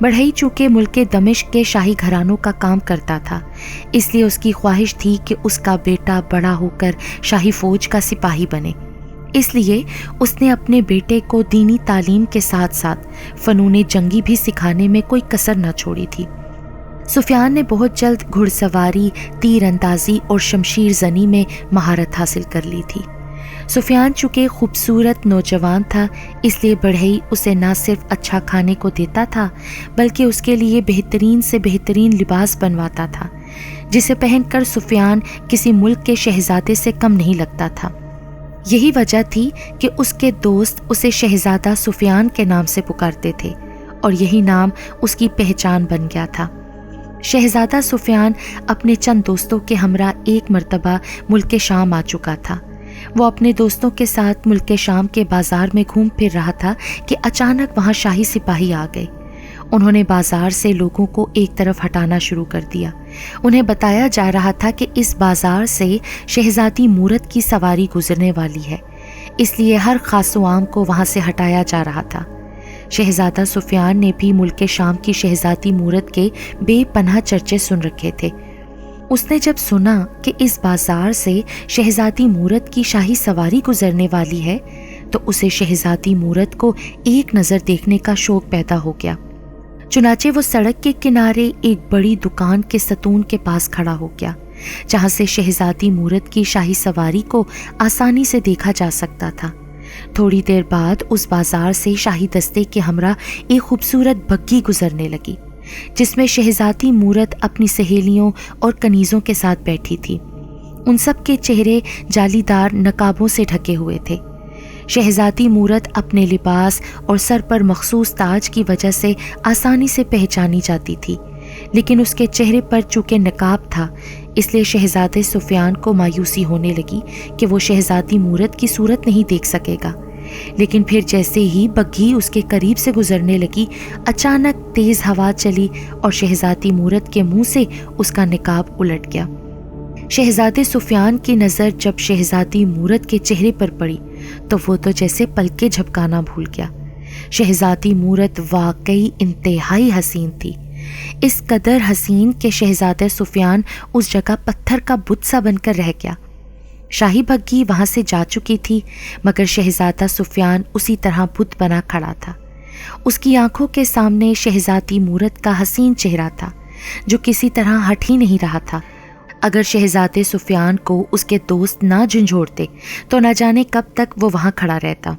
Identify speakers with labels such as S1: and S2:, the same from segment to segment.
S1: بڑھئی چونکہ ملک دمشق کے شاہی گھرانوں کا کام کرتا تھا، اس لیے اس کی خواہش تھی کہ اس کا بیٹا بڑا ہو کر شاہی فوج کا سپاہی بنے۔ اس لیے اس نے اپنے بیٹے کو دینی تعلیم کے ساتھ ساتھ فنون جنگی بھی سکھانے میں کوئی کسر نہ چھوڑی تھی۔ سفیان نے بہت جلد گھڑ سواری، تیر اندازی اور شمشیر زنی میں مہارت حاصل کر لی تھی۔ سفیان چونکہ خوبصورت نوجوان تھا، اس لیے بڑھئی اسے نہ صرف اچھا کھانے کو دیتا تھا بلکہ اس کے لیے بہترین سے بہترین لباس بنواتا تھا، جسے پہن کر سفیان کسی ملک کے شہزادے سے کم نہیں لگتا تھا۔ یہی وجہ تھی کہ اس کے دوست اسے شہزادہ سفیان کے نام سے پکارتے تھے، اور یہی نام اس کی پہچان بن گیا تھا۔ شہزادہ سفیان اپنے چند دوستوں کے ہمراہ ایک مرتبہ ملک شام آ چکا تھا۔ وہ اپنے دوستوں کے ساتھ ملک شام کے بازار میں گھوم پھر رہا تھا کہ اچانک وہاں شاہی سپاہی آ گئے۔ انہوں نے بازار سے لوگوں کو ایک طرف ہٹانا شروع کر دیا۔ انہیں بتایا جا رہا تھا کہ اس بازار سے شہزادی مورت کی سواری گزرنے والی ہے، اس لیے ہر خاص و عام کو وہاں سے ہٹایا جا رہا تھا۔ شہزادہ سفیان نے بھی ملک شام کی شہزادی مورت کے بے پناہ چرچے سن رکھے تھے۔ اس نے جب سنا کہ اس بازار سے شہزادی مورت کی شاہی سواری گزرنے والی ہے تو اسے شہزادی مورت کو ایک نظر دیکھنے کا شوق پیدا ہو گیا۔ چنانچہ وہ سڑک کے کنارے ایک بڑی دکان کے ستون کے پاس کھڑا ہو گیا، جہاں سے شہزادی مورت کی شاہی سواری کو آسانی سے دیکھا جا سکتا تھا۔ تھوڑی دیر بعد اس بازار سے شاہی دستے کے ہمراہ ایک خوبصورت بگھی گزرنے لگی، جس میں شہزادی مورت اپنی سہیلیوں اور کنیزوں کے ساتھ بیٹھی تھی۔ ان سب کے چہرے جالی دار نقابوں سے ڈھکے ہوئے تھے۔ شہزادی مورت اپنے لباس اور سر پر مخصوص تاج کی وجہ سے آسانی سے پہچانی جاتی تھی، لیکن اس کے چہرے پر چونکہ نقاب تھا، اس لیے شہزادے سفیان کو مایوسی ہونے لگی کہ وہ شہزادی مورت کی صورت نہیں دیکھ سکے گا۔ لیکن پھر جیسے ہی بگھی اس کے قریب سے گزرنے لگی، اچانک تیز ہوا چلی اور شہزادی مورت کے منہ سے اس کا نقاب الٹ گیا۔ شہزادے سفیان کی نظر جب شہزادی مورت کے چہرے پر پڑی تو وہ تو جیسے پلکیں جھپکانا بھول گیا۔ شہزادی مورت واقعی انتہائی حسین تھی، اس قدر حسین کہ شہزادہ سفیان اس جگہ پتھر کا بت سا بن کر رہ گیا۔ شاہی بگھی وہاں سے جا چکی تھی، مگر شہزادہ سفیان اسی طرح بت بنا کھڑا تھا۔ اس کی آنکھوں کے سامنے شہزادی مورت کا حسین چہرہ تھا، جو کسی طرح ہٹ ہی نہیں رہا تھا۔ اگر شہزادے سفیان کو اس کے دوست نہ جھنجھوڑتے تو نہ جانے کب تک وہ وہاں کھڑا رہتا۔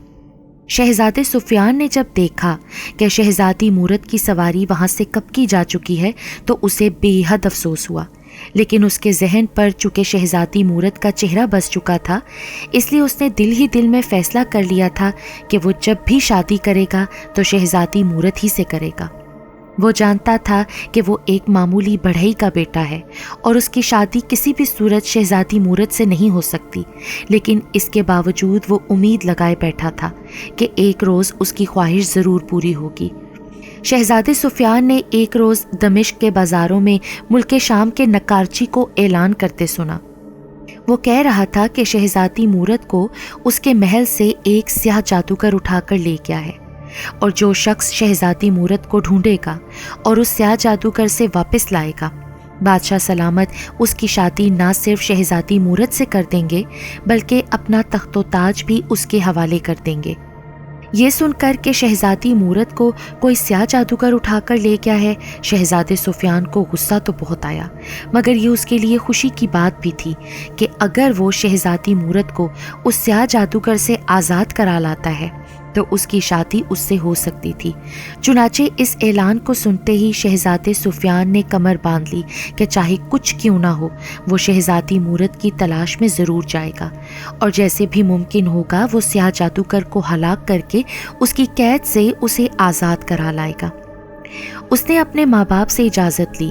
S1: شہزادے سفیان نے جب دیکھا کہ شہزادی مورت کی سواری وہاں سے کب کی جا چکی ہے تو اسے بے حد افسوس ہوا، لیکن اس کے ذہن پر چونکہ شہزادی مورت کا چہرہ بس چکا تھا، اس لیے اس نے دل ہی دل میں فیصلہ کر لیا تھا کہ وہ جب بھی شادی کرے گا تو شہزادی مورت ہی سے کرے گا۔ وہ جانتا تھا کہ وہ ایک معمولی بڑھئی کا بیٹا ہے اور اس کی شادی کسی بھی صورت شہزادی مورت سے نہیں ہو سکتی، لیکن اس کے باوجود وہ امید لگائے بیٹھا تھا کہ ایک روز اس کی خواہش ضرور پوری ہوگی۔ شہزادے سفیان نے ایک روز دمشق کے بازاروں میں ملک شام کے نقارچی کو اعلان کرتے سنا۔ وہ کہہ رہا تھا کہ شہزادی مورت کو اس کے محل سے ایک سیاہ جادوگر اٹھا کر لے گیا ہے، اور جو شخص شہزادی مورت کو ڈھونڈے گا اور اس سیاہ جادوگر سے واپس لائے گا، بادشاہ سلامت اس کی شادی نہ صرف شہزادی مورت سے کر دیں گے بلکہ اپنا تخت و تاج بھی اس کے حوالے کر دیں گے۔ یہ سن کر کہ شہزادی مورت کو کوئی سیاہ جادوگر اٹھا کر لے گیا ہے، شہزادے سفیان کو غصہ تو بہت آیا، مگر یہ اس کے لیے خوشی کی بات بھی تھی کہ اگر وہ شہزادی مورت کو اس سیاہ جادوگر سے آزاد کرا لاتا ہے تو اس کی شادی اس سے ہو سکتی تھی۔ چنانچہ اس اعلان کو سنتے ہی شہزادے سفیان نے کمر باندھ لی کہ چاہے کچھ کیوں نہ ہو وہ شہزادی مورت کی تلاش میں ضرور جائے گا، اور جیسے بھی ممکن ہوگا وہ سیاہ جادوگر کو ہلاک کر کے اس کی قید سے اسے آزاد کرا لائے گا۔ اس نے اپنے ماں باپ سے اجازت لی۔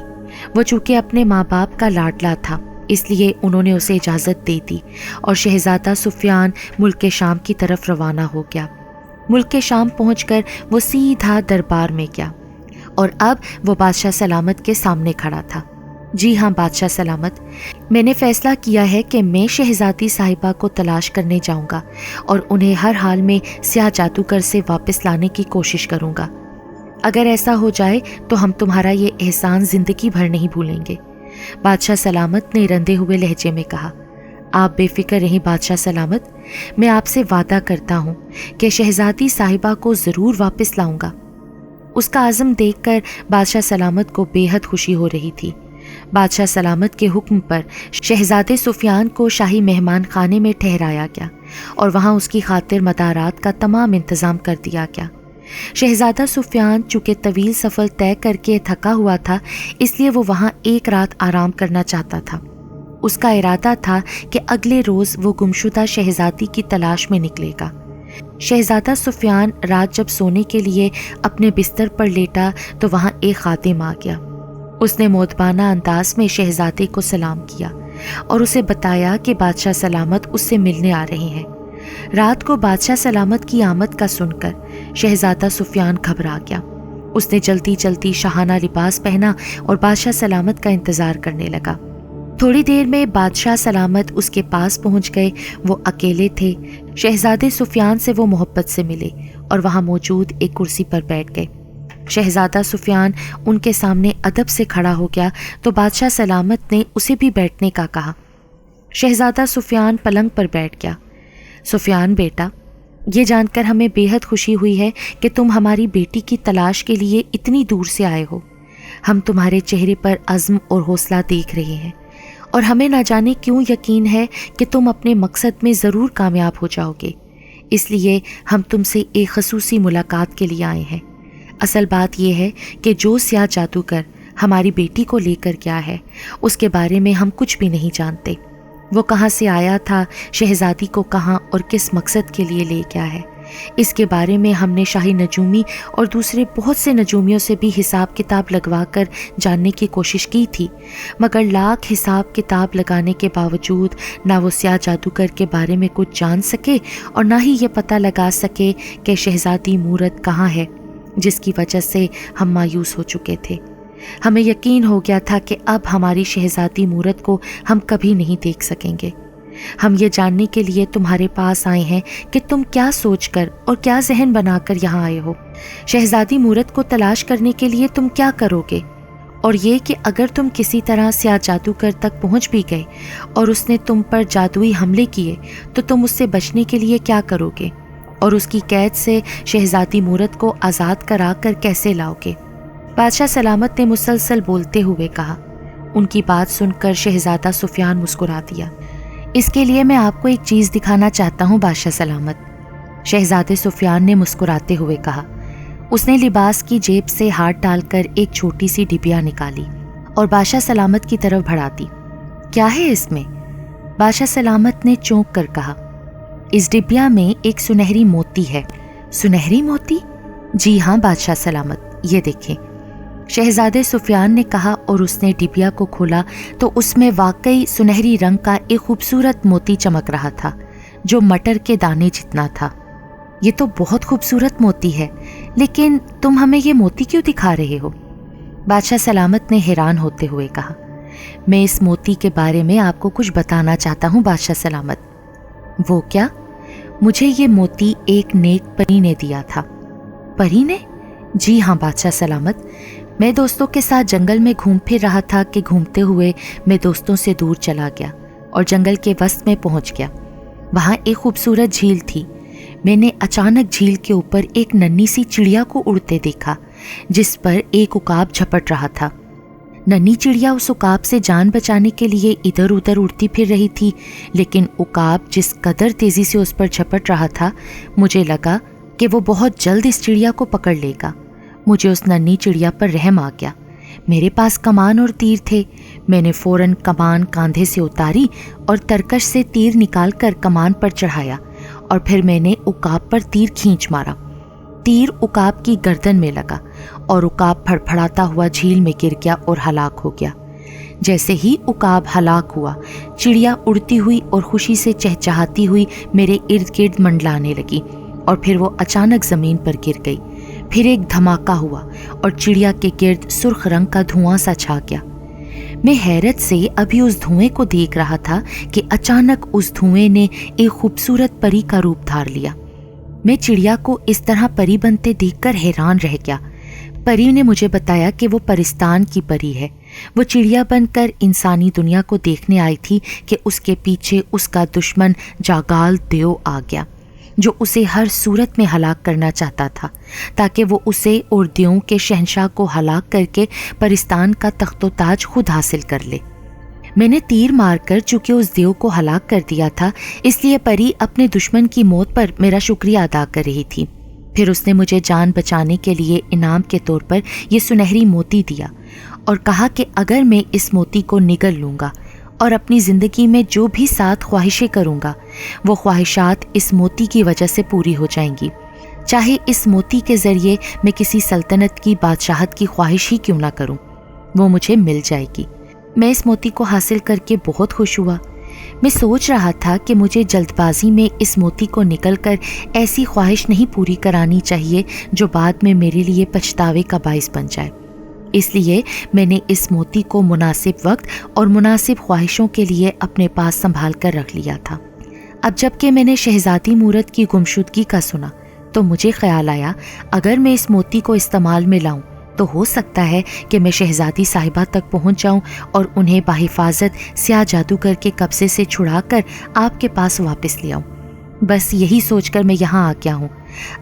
S1: وہ چونکہ اپنے ماں باپ کا لاڈلا تھا، اس لیے انہوں نے اسے اجازت دے دی اور شہزادہ سفیان ملک شام کی طرف روانہ ہو گیا۔ ملک شام پہنچ کر وہ سیدھا دربار میں گیا، اور اب وہ بادشاہ سلامت کے سامنے کھڑا تھا۔ جی ہاں بادشاہ سلامت، میں نے فیصلہ کیا ہے کہ میں شہزادی صاحبہ کو تلاش کرنے جاؤں گا اور انہیں ہر حال میں سیاہ جادوگر سے واپس لانے کی کوشش کروں گا۔ اگر ایسا ہو جائے تو ہم تمہارا یہ احسان زندگی بھر نہیں بھولیں گے۔ بادشاہ سلامت نے رندے ہوئے لہجے میں کہا۔ آپ بے فکر رہیں بادشاہ سلامت، میں آپ سے وعدہ کرتا ہوں کہ شہزادی صاحبہ کو ضرور واپس لاؤں گا۔ اس کا عزم دیکھ کر بادشاہ سلامت کو بے حد خوشی ہو رہی تھی۔ بادشاہ سلامت کے حکم پر شہزادے سفیان کو شاہی مہمان خانے میں ٹھہرایا گیا اور وہاں اس کی خاطر مدارات کا تمام انتظام کر دیا گیا۔ شہزادہ سفیان چونکہ طویل سفر طے کر کے تھکا ہوا تھا، اس لیے وہ وہاں ایک رات آرام کرنا چاہتا تھا۔ اس کا ارادہ تھا کہ اگلے روز وہ گمشدہ شہزادی کی تلاش میں نکلے گا۔ شہزادہ سفیان رات جب سونے کے لیے اپنے بستر پر لیٹا تو وہاں ایک خادم آ گیا۔ اس نے مؤدبانہ انداز میں شہزادے کو سلام کیا اور اسے بتایا کہ بادشاہ سلامت اس سے ملنے آ رہے ہیں۔ رات کو بادشاہ سلامت کی آمد کا سن کر شہزادہ سفیان گھبرا گیا۔ اس نے جلدی جلدی شاہانہ لباس پہنا اور بادشاہ سلامت کا انتظار کرنے لگا۔ تھوڑی دیر میں بادشاہ سلامت اس کے پاس پہنچ گئے۔ وہ اکیلے تھے۔ شہزادے سفیان سے وہ محبت سے ملے اور وہاں موجود ایک کرسی پر بیٹھ گئے۔ شہزادہ سفیان ان کے سامنے ادب سے کھڑا ہو گیا تو بادشاہ سلامت نے اسے بھی بیٹھنے کا کہا۔ شہزادہ سفیان پلنگ پر بیٹھ گیا۔ سفیان بیٹا، یہ جان کر ہمیں بے حد خوشی ہوئی ہے کہ تم ہماری بیٹی کی تلاش کے لیے اتنی دور سے آئے ہو۔ ہم تمہارے چہرے پر عزم اور حوصلہ دیکھ رہے ہیں اور ہمیں نہ جانے کیوں یقین ہے کہ تم اپنے مقصد میں ضرور کامیاب ہو جاؤ گے۔ اس لیے ہم تم سے ایک خصوصی ملاقات کے لیے آئے ہیں۔ اصل بات یہ ہے کہ جو سیاہ جادوگر ہماری بیٹی کو لے کر گیا ہے، اس کے بارے میں ہم کچھ بھی نہیں جانتے۔ وہ کہاں سے آیا تھا، شہزادی کو کہاں اور کس مقصد کے لیے لے گیا ہے، اس کے بارے میں ہم نے شاہی نجومی اور دوسرے بہت سے نجومیوں سے بھی حساب کتاب لگوا کر جاننے کی کوشش کی تھی، مگر لاکھ حساب کتاب لگانے کے باوجود نہ وہ سیاہ جادوگر کے بارے میں کچھ جان سکے اور نہ ہی یہ پتہ لگا سکے کہ شہزادی مورت کہاں ہے، جس کی وجہ سے ہم مایوس ہو چکے تھے۔ ہمیں یقین ہو گیا تھا کہ اب ہماری شہزادی مورت کو ہم کبھی نہیں دیکھ سکیں گے۔ ہم یہ جاننے کے لیے تمہارے پاس آئے ہیں کہ تم کیا سوچ کر اور کیا ذہن بنا کر یہاں آئے ہو۔ شہزادی مورت کو تلاش کرنے کے لیے تم کیا کرو گے، اور یہ کہ اگر تم کسی طرح سیاہ جادوگر تک پہنچ بھی گئے اور اس نے تم پر جادوئی حملے کیے تو تم اس سے بچنے کے لیے کیا کرو گے، اور اس کی قید سے شہزادی مورت کو آزاد کرا کر کیسے لاؤ گے؟ بادشاہ سلامت نے مسلسل بولتے ہوئے کہا۔ ان کی بات سن کر شہزادہ سفیان مسکرا دیا۔ اس کے لیے میں آپ کو ایک چیز دکھانا چاہتا ہوں بادشاہ سلامت، شہزادے سفیان نے مسکراتے ہوئے کہا۔ اس نے لباس کی جیب سے ہاتھ ڈال کر ایک چھوٹی سی ڈبیا نکالی اور بادشاہ سلامت کی طرف بڑھا دی۔ کیا ہے اس میں؟ بادشاہ سلامت نے چونک کر کہا۔ اس ڈبیا میں ایک سنہری موتی ہے۔ سنہری موتی؟ جی ہاں بادشاہ سلامت، یہ دیکھیں، شہزادے سفیان نے کہا اور اس نے ڈبیا کو کھولا تو اس میں واقعی سنہری رنگ کا ایک خوبصورت موتی چمک رہا تھا جو مٹر کے دانے جتنا تھا۔ یہ تو بہت خوبصورت موتی ہے، لیکن تم ہمیں یہ موتی کیوں دکھا رہے ہو؟ بادشاہ سلامت نے حیران ہوتے ہوئے کہا۔ میں اس موتی کے بارے میں آپ کو کچھ بتانا چاہتا ہوں بادشاہ سلامت۔ وہ کیا؟ مجھے یہ موتی ایک نیک پری نے دیا تھا۔ پری نے؟ جی ہاں بادشاہ سلامت، میں دوستوں کے ساتھ جنگل میں گھوم پھر رہا تھا کہ گھومتے ہوئے میں دوستوں سے دور چلا گیا اور جنگل کے وسط میں پہنچ گیا۔ وہاں ایک خوبصورت جھیل تھی۔ میں نے اچانک جھیل کے اوپر ایک ننھی سی چڑیا کو اڑتے دیکھا جس پر ایک عقاب جھپٹ رہا تھا۔ ننھی چڑیا اس عقاب سے جان بچانے کے لیے ادھر ادھر اڑتی پھر رہی تھی، لیکن عقاب جس قدر تیزی سے اس پر جھپٹ رہا تھا، مجھے لگا کہ وہ بہت جلد اس چڑیا کو پکڑ لے گا۔ مجھے اس ننھی چڑیا پر رحم آ گیا۔ میرے پاس کمان اور تیر تھے۔ میں نے فوراً کمان کاندھے سے اتاری اور ترکش سے تیر نکال کر کمان پر چڑھایا اور پھر میں نے عقاب پر تیر کھینچ مارا۔ تیر عقاب کی گردن میں لگا اور عقاب پھڑپھڑاتا ہوا جھیل میں گر گیا اور ہلاک ہو گیا۔ جیسے ہی عقاب ہلاک ہوا، چڑیا اڑتی ہوئی اور خوشی سے چہچہاتی ہوئی میرے ارد گرد منڈلانے لگی اور پھر وہ اچانک زمین پر گر گئی۔ پھر ایک دھماکہ ہوا اور چڑیا کے گرد سرخ رنگ کا دھواں سا چھا گیا۔ میں حیرت سے ابھی اس دھوئیں کو دیکھ رہا تھا کہ اچانک اس دھوئیں نے ایک خوبصورت پری کا روپ دھار لیا۔ میں چڑیا کو اس طرح پری بنتے دیکھ کر حیران رہ گیا۔ پری نے مجھے بتایا کہ وہ پرستان کی پری ہے. وہ چڑیا بن کر انسانی دنیا کو دیکھنے آئی تھی کہ اس کے پیچھے اس کا دشمن جاگال دیو آ گیا جو اسے ہر صورت میں ہلاک کرنا چاہتا تھا تاکہ وہ اسے اور دیوؤں کے شہنشاہ کو ہلاک کر کے پرستان کا تخت و تاج خود حاصل کر لے. میں نے تیر مار کر چونکہ اس دیو کو ہلاک کر دیا تھا اس لیے پری اپنے دشمن کی موت پر میرا شکریہ ادا کر رہی تھی. پھر اس نے مجھے جان بچانے کے لیے انعام کے طور پر یہ سنہری موتی دیا اور کہا کہ اگر میں اس موتی کو نگل لوں گا اور اپنی زندگی میں جو بھی 7 خواہشیں کروں گا وہ خواہشات اس موتی کی وجہ سے پوری ہو جائیں گی، چاہے اس موتی کے ذریعے میں کسی سلطنت کی بادشاہت کی خواہش ہی کیوں نہ کروں، وہ مجھے مل جائے گی. میں اس موتی کو حاصل کر کے بہت خوش ہوا. میں سوچ رہا تھا کہ مجھے جلد بازی میں اس موتی کو نکل کر ایسی خواہش نہیں پوری کرانی چاہیے جو بعد میں میرے لیے پچھتاوے کا باعث بن جائے. اس لیے میں نے اس موتی کو مناسب وقت اور مناسب خواہشوں کے لیے اپنے پاس سنبھال کر رکھ لیا تھا. اب جب کہ میں نے شہزادی مورت کی گمشدگی کا سنا تو مجھے خیال آیا اگر میں اس موتی کو استعمال میں لاؤں تو ہو سکتا ہے کہ میں شہزادی صاحبہ تک پہنچ جاؤں اور انہیں بحفاظت سیاہ جادوگر کے قبضے سے چھڑا کر آپ کے پاس واپس لے آؤں. بس یہی سوچ کر میں یہاں آ گیا ہوں.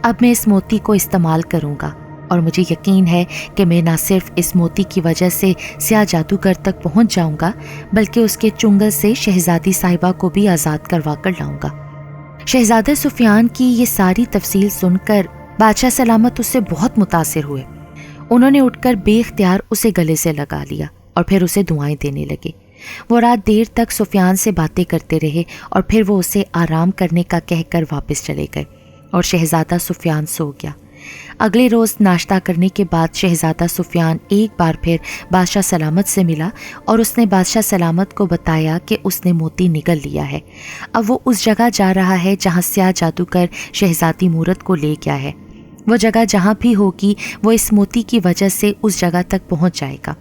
S1: اب میں اس موتی کو استعمال کروں گا اور مجھے یقین ہے کہ میں نہ صرف اس موتی کی وجہ سے سیاہ جادوگر تک پہنچ جاؤں گا بلکہ اس کے چنگل سے شہزادی صاحبہ کو بھی آزاد کروا کر لاؤں گا. شہزادہ سفیان کی یہ ساری تفصیل سن کر بادشاہ سلامت اس سے بہت متاثر ہوئے. انہوں نے اٹھ کر بے اختیار اسے گلے سے لگا لیا اور پھر اسے دعائیں دینے لگے. وہ رات دیر تک سفیان سے باتیں کرتے رہے اور پھر وہ اسے آرام کرنے کا کہہ کر واپس چلے گئے اور شہزادہ سفیان سو گیا. اگلے روز ناشتہ کرنے کے بعد شہزادہ سفیان ایک بار پھر بادشاہ سلامت سے ملا اور اس نے بادشاہ سلامت کو بتایا کہ اس نے موتی نگل لیا ہے. اب وہ اس جگہ جا رہا ہے جہاں سیاہ جادوگر شہزادی مورت کو لے گیا ہے. وہ جگہ جہاں بھی ہوگی وہ اس موتی کی وجہ سے اس جگہ تک پہنچ جائے گا.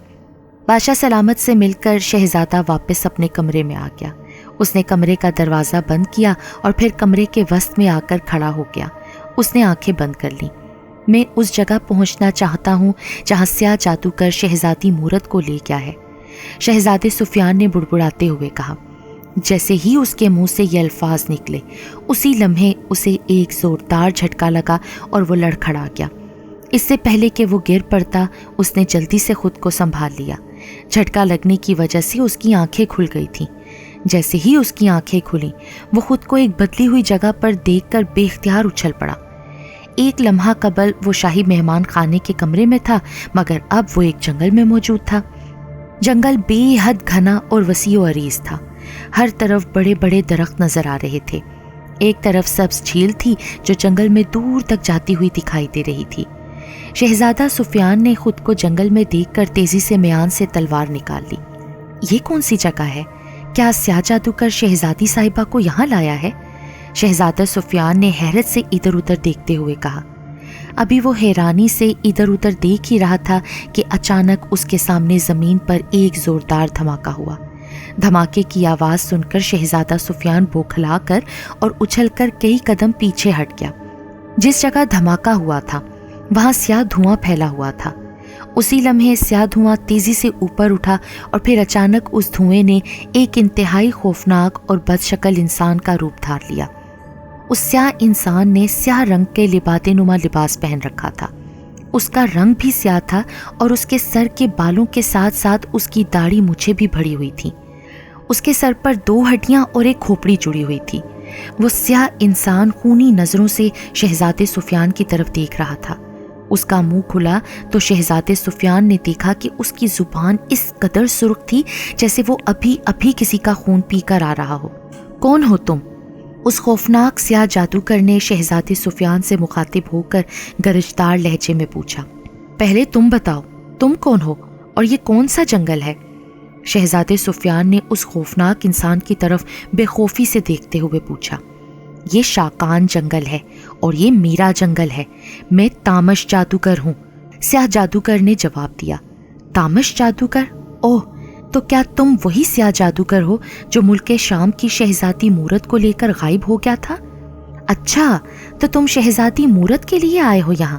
S1: بادشاہ سلامت سے مل کر شہزادہ واپس اپنے کمرے میں آ گیا. اس نے کمرے کا دروازہ بند کیا اور پھر کمرے کے وسط میں آ کر کھڑا ہو گیا. اس نے آنکھیں بند کر لیں. میں اس جگہ پہنچنا چاہتا ہوں جہاں سیاہ جادوگر شہزادی مورت کو لے گیا ہے، شہزادے سفیان نے بڑبڑاتے ہوئے کہا. جیسے ہی اس کے منہ سے یہ الفاظ نکلے اسی لمحے اسے ایک زوردار جھٹکا لگا اور وہ لڑکھڑا گیا. اس سے پہلے کہ وہ گر پڑتا اس نے جلدی سے خود کو سنبھال لیا. جھٹکا لگنے کی وجہ سے اس کی آنکھیں کھل گئی تھیں. جیسے ہی اس کی آنکھیں کھلیں وہ خود کو ایک بدلی ہوئی جگہ پر دیکھ کر بے اختیار اچھل پڑا. ایک لمحہ قبل وہ شاہی مہمان خانے کے کمرے میں تھا مگر اب وہ ایک جنگل میں موجود تھا. جنگل بے حد گھنا اور وسیع و عریض تھا. ہر طرف بڑے بڑے درخت نظر آ رہے تھے. ایک طرف سبز جھیل تھی جو جنگل میں دور تک جاتی ہوئی دکھائی دے رہی تھی. شہزادہ سفیان نے خود کو جنگل میں دیکھ کر تیزی سے میان سے تلوار نکال لی. یہ کون سی جگہ ہے؟ کیا سیاہ جادوگر شہزادی صاحبہ کو یہاں لایا ہے؟ شہزادہ سفیان نے حیرت سے ادھر ادھر دیکھتے ہوئے کہا. ابھی وہ حیرانی سے ادھر ادھر دیکھ ہی رہا تھا کہ اچانک اس کے سامنے زمین پر ایک زوردار دھماکہ ہوا. دھماکے کی آواز سن کر شہزادہ سفیان بوکھلا کر اور اچھل کر کئی قدم پیچھے ہٹ گیا. جس جگہ دھماکہ ہوا تھا وہاں سیاہ دھواں پھیلا ہوا تھا. اسی لمحے سیاہ دھواں تیزی سے اوپر اٹھا اور پھر اچانک اس دھوئیں نے ایک انتہائی خوفناک اور بد شکل انسان کا روپ دھار لیا. اس سیاہ انسان نے سیاہ رنگ کے لبادے نما لباس پہن رکھا تھا. اس کا رنگ بھی سیاہ تھا اور اس کے سر کے بالوں کے ساتھ ساتھ اس کی داڑھی مچھیں بھی بڑھی ہوئی تھیں. اس کے سر پر 2 ہڈیاں اور ایک کھوپڑی جڑی ہوئی تھی. وہ سیاہ انسان خونی نظروں سے شہزادے سفیان کی طرف دیکھ رہا تھا. اس کا منہ کھلا تو شہزادے سفیان نے دیکھا کہ اس کی زبان اس قدر سرخ تھی جیسے وہ ابھی ابھی کسی کا خون پی کر آ رہا ہو. کون ہو تم؟ اس خوفناک سیاہ جادوگر نے شہزادے سفیان سے مخاطب ہو کر گرجدار لہجے میں پوچھا. پہلے تم بتاؤ تم کون ہو اور یہ کون سا جنگل ہے؟ شہزادے سفیان نے اس خوفناک انسان کی طرف بے خوفی سے دیکھتے ہوئے پوچھا. یہ شاقان جنگل ہے اور یہ میرا جنگل ہے. میں تامش جادوگر ہوں. سیاہ جادوگر نے جواب دیا. تامش جادوگر؟ اوہ، تو کیا تم وہی سیاہ جادوگر ہو جو ملک شام کی شہزادی مورت کو لے کر غائب ہو گیا تھا؟ اچھا، تو تم شہزادی مورت کے لیے آئے ہو یہاں؟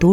S1: 2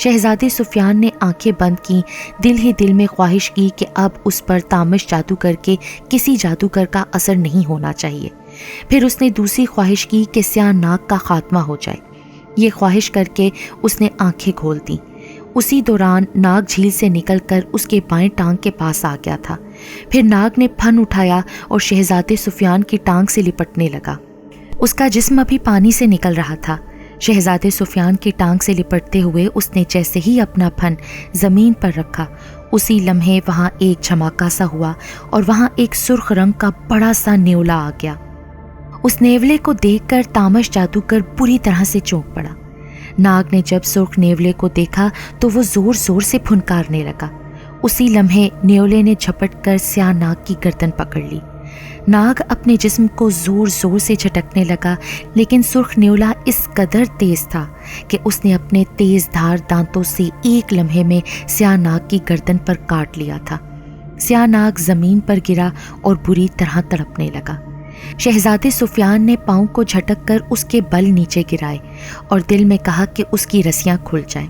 S1: شہزادے سفیان نے آنکھیں بند کی، دل ہی دل میں خواہش کی کہ اب اس پر تامش جادوگر کے کسی جادوگر کا اثر نہیں ہونا چاہیے۔ پھر اس نے دوسری خواہش کی کہ سیاہ ناگ کا خاتمہ ہو جائے۔ یہ خواہش کر کے اس نے آنکھیں کھول دیں۔ اسی دوران ناگ جھیل سے نکل کر اس کے بائیں ٹانگ کے پاس آ گیا تھا۔ پھر ناگ نے پھن اٹھایا اور شہزادے سفیان کی ٹانگ سے لپٹنے لگا۔ اس کا جسم ابھی پانی سے نکل رہا تھا۔ شہزادے سفیان کی ٹانگ سے لپٹتے ہوئے اس نے جیسے ہی اپنا پھن زمین پر رکھا، اسی لمحے وہاں ایک جھماکا سا ہوا اور وہاں ایک سرخ رنگ کا بڑا سا نیولا آ گیا۔ اس نیولے کو دیکھ کر تامش جادوگر بری طرح سے چونک پڑا۔ ناگ نے جب سرخ نیولے کو دیکھا تو وہ زور زور سے پھنکارنے لگا۔ اسی لمحے نیولے نے جھپٹ کر سیاہ ناگ کی گردن پکڑ لی۔ ناگ اپنے جسم کو زور زور سے جھٹکنے لگا، لیکن سرخ نیولا اس قدر تیز تھا کہ اس نے اپنے تیز دھار دانتوں سے ایک لمحے میں سیاہ ناگ کی گردن پر کاٹ لیا تھا۔ سیاہ ناگ زمین پر گرا اور بری طرح تڑپنے لگا۔ شہزادے سفیان نے پاؤں کو جھٹک کر اس کے بل نیچے گرائے اور دل میں کہا کہ اس کی رسیاں کھل جائیں۔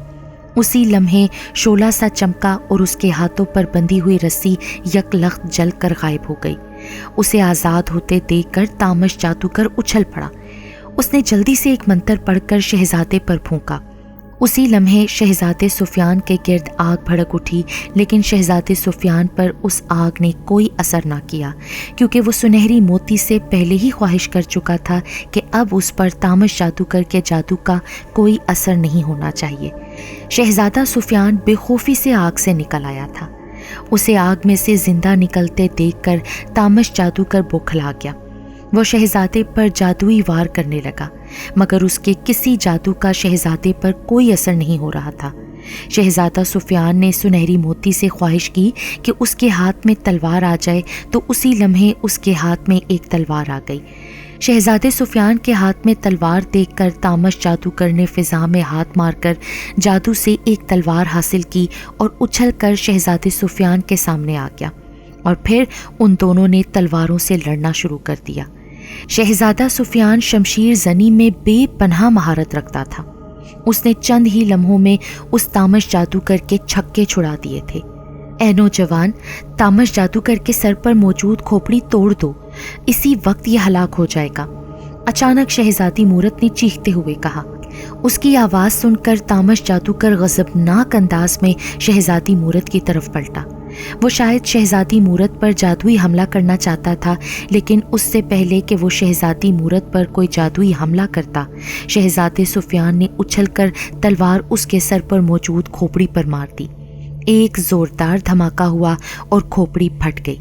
S1: اسی لمحے شعلہ سا چمکا اور اس کے ہاتھوں پر بندھی ہوئی رسی یک لخت جل کر غائب ہو گئی۔ اسے آزاد ہوتے دیکھ کر تامش جادوگر اچھل پڑا۔ اس نے جلدی سے ایک منتر پڑھ کر شہزادے پر پھونکا۔ اسی لمحے شہزادے سفیان کے گرد آگ بھڑک اٹھی، لیکن شہزادے سفیان پر اس آگ نے کوئی اثر نہ کیا، کیونکہ وہ سنہری موتی سے پہلے ہی خواہش کر چکا تھا کہ اب اس پر تامش جادوگر کے جادو کا کوئی اثر نہیں ہونا چاہیے۔ شہزادہ سفیان بے خوفی سے آگ سے نکل آیا تھا۔ اسے آگ میں سے زندہ نکلتے دیکھ کر تامش جادوگر بوکھلا گیا۔ وہ شہزادے پر جادوئی وار کرنے لگا، مگر اس کے کسی جادو کا شہزادے پر کوئی اثر نہیں ہو رہا تھا۔ شہزادہ سفیان نے سنہری موتی سے خواہش کی کہ اس کے ہاتھ میں تلوار آ جائے، تو اسی لمحے اس کے ہاتھ میں ایک تلوار آ گئی۔ شہزادے سفیان کے ہاتھ میں تلوار دیکھ کر تامش جادوگر نے فضا میں ہاتھ مار کر جادو سے ایک تلوار حاصل کی اور اچھل کر شہزادے سفیان کے سامنے آ گیا، اور پھر ان دونوں نے تلواروں سے لڑنا شروع کر دیا۔ شہزادہ سفیان شمشیر زنی میں بے پناہ مہارت رکھتا تھا۔ اس نے چند ہی لمحوں میں اس تامش جادوگر کے چھکے چھڑا دیے تھے۔ اے نوجوان، تامش جادوگر کے سر پر موجود کھوپڑی توڑ دو، اسی وقت یہ ہلاک ہو جائے گا، اچانک شہزادی مورت نے چیختے ہوئے کہا۔ اس کی آواز سن کر تامش جادوگر غضبناک انداز میں شہزادی مورت کی طرف پلٹا۔ وہ شاید شہزادی مورت پر جادوئی حملہ کرنا چاہتا تھا، لیکن اس سے پہلے کہ وہ شہزادی مورت پر کوئی جادوئی حملہ کرتا، شہزادے سفیان نے اچھل کر تلوار اس کے سر پر موجود کھوپڑی پر مار دی۔ ایک زوردار دھماکہ ہوا اور کھوپڑی پھٹ گئی۔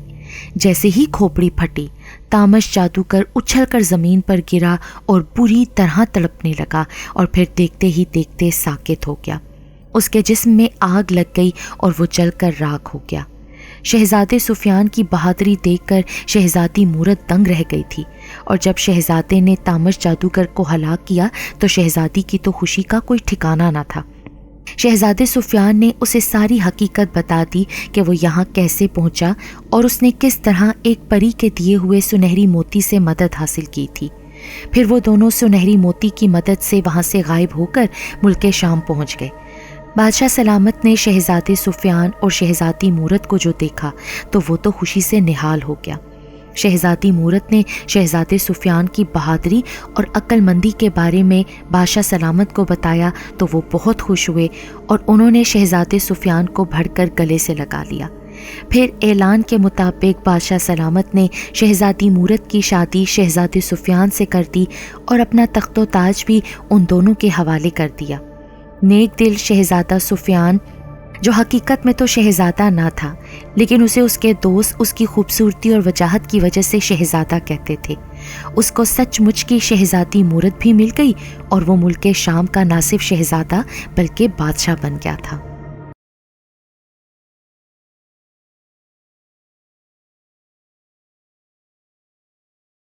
S1: جیسے ہی کھوپڑی پھٹی، تامش جادوگر اچھل کر زمین پر گرا اور بری طرح تڑپنے لگا، اور پھر دیکھتے ہی دیکھتے ساکت ہو گیا۔ اس کے جسم میں آگ لگ گئی اور وہ جل کر راکھ ہو گیا۔ شہزادے سفیان کی بہادری دیکھ کر شہزادی مورت دنگ رہ گئی تھی، اور جب شہزادے نے تامش جادوگر کو ہلاک کیا تو شہزادی کی تو خوشی کا کوئی ٹھکانہ نہ تھا۔ شہزادے سفیان نے اسے ساری حقیقت بتا دی کہ وہ یہاں کیسے پہنچا اور اس نے کس طرح ایک پری کے دیے ہوئے سنہری موتی سے مدد حاصل کی تھی۔ پھر وہ دونوں سنہری موتی کی مدد سے وہاں سے غائب ہو کر ملک شام پہنچ گئے۔ بادشاہ سلامت نے شہزادے سفیان اور شہزادی مورت کو جو دیکھا تو وہ تو خوشی سے نہال ہو گیا۔ شہزادی مورت نے شہزادے سفیان کی بہادری اور عقل مندی کے بارے میں بادشاہ سلامت کو بتایا تو وہ بہت خوش ہوئے، اور انہوں نے شہزادے سفیان کو بھڑ کر گلے سے لگا لیا۔ پھر اعلان کے مطابق بادشاہ سلامت نے شہزادی مورت کی شادی شہزادے سفیان سے کر دی اور اپنا تخت و تاج بھی ان دونوں کے حوالے کر دیا۔ نیک دل شہزادہ سفیان، جو حقیقت میں تو شہزادہ نہ تھا، لیکن اسے اس کے دوست اس کی خوبصورتی اور وجاہت کی وجہ سے شہزادہ کہتے تھے، اس کو سچ مچ کی شہزادی مورت بھی مل گئی، اور وہ ملک شام کا نہ صرف شہزادہ بلکہ بادشاہ بن گیا تھا۔